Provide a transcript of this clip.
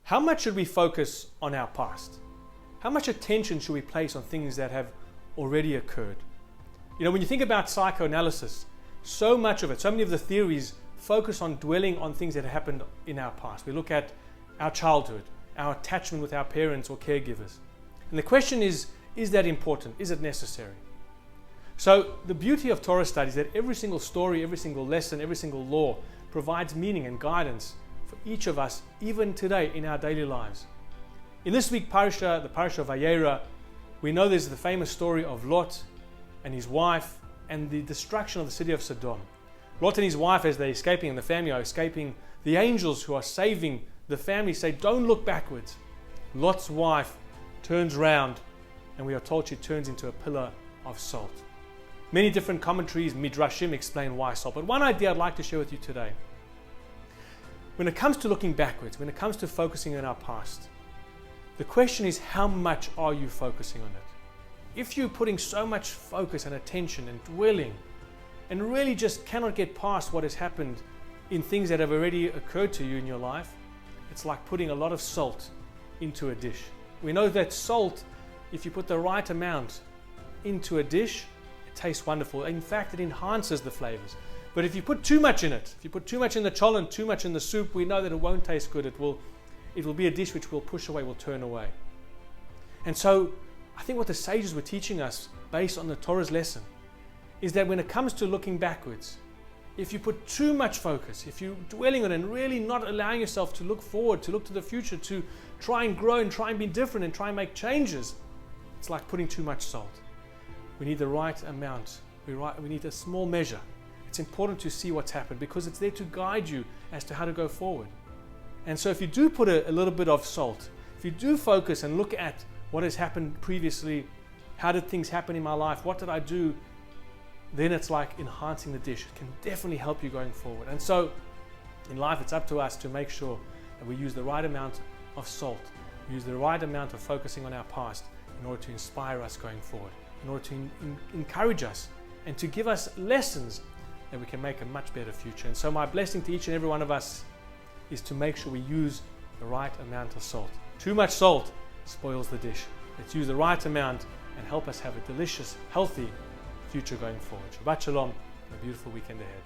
How much should we focus on our past? How much attention should we place on things that have already occurred? You know, when you think about psychoanalysis, so much of it, so many of the theories focus on dwelling on things that happened in our past. We look at our childhood, our attachment with our parents or caregivers. And the question is that important? Is it necessary? So the beauty of Torah study is that every single story, every single lesson, every single law provides meaning and guidance for each of us, even today in our daily lives. In this week's parasha, the parasha of Vayera, we know there's the famous story of Lot and his wife and the destruction of the city of Sodom. Lot and his wife, as they're escaping, and the family are escaping, the angels who are saving the family say, "Don't look backwards." Lot's wife turns round, and we are told she turns into a pillar of salt. Many different commentaries, midrashim, explain why salt. But one idea I'd like to share with you today. When it comes to looking backwards, when it comes to focusing on our past, the question is, how much are you focusing on it? If you're putting so much focus and attention and dwelling and really just cannot get past what has happened in things that have already occurred to you in your life, it's like putting a lot of salt into a dish. We know that salt, if you put the right amount into a dish, it tastes wonderful. In fact, it enhances the flavors. But if you put too much in it, if you put too much in the cholent, too much in the soup, we know that it won't taste good. It will be a dish which will push away, will turn away. And so I think what the sages were teaching us based on the Torah's lesson is that when it comes to looking backwards, if you put too much focus, if you're dwelling on it and really not allowing yourself to look forward, to look to the future, to try and grow and try and be different and try and make changes, it's like putting too much salt. We need the right amount. We need a small measure. It's important to see what's happened because it's there to guide you as to how to go forward. And so if you do put a little bit of salt, if you do focus and look at what has happened previously, how did things happen in my life, what did I do, then it's like enhancing the dish. It can definitely help you going forward. And so in life, it's up to us to make sure that we use the right amount of salt, use the right amount of focusing on our past in order to inspire us going forward, in order to encourage us and to give us lessons that we can make a much better future. And so my blessing to each and every one of us is to make sure we use the right amount of salt. Too much salt spoils the dish. Let's use the right amount and help us have a delicious, healthy future going forward. Shabbat Shalom, and a beautiful weekend ahead.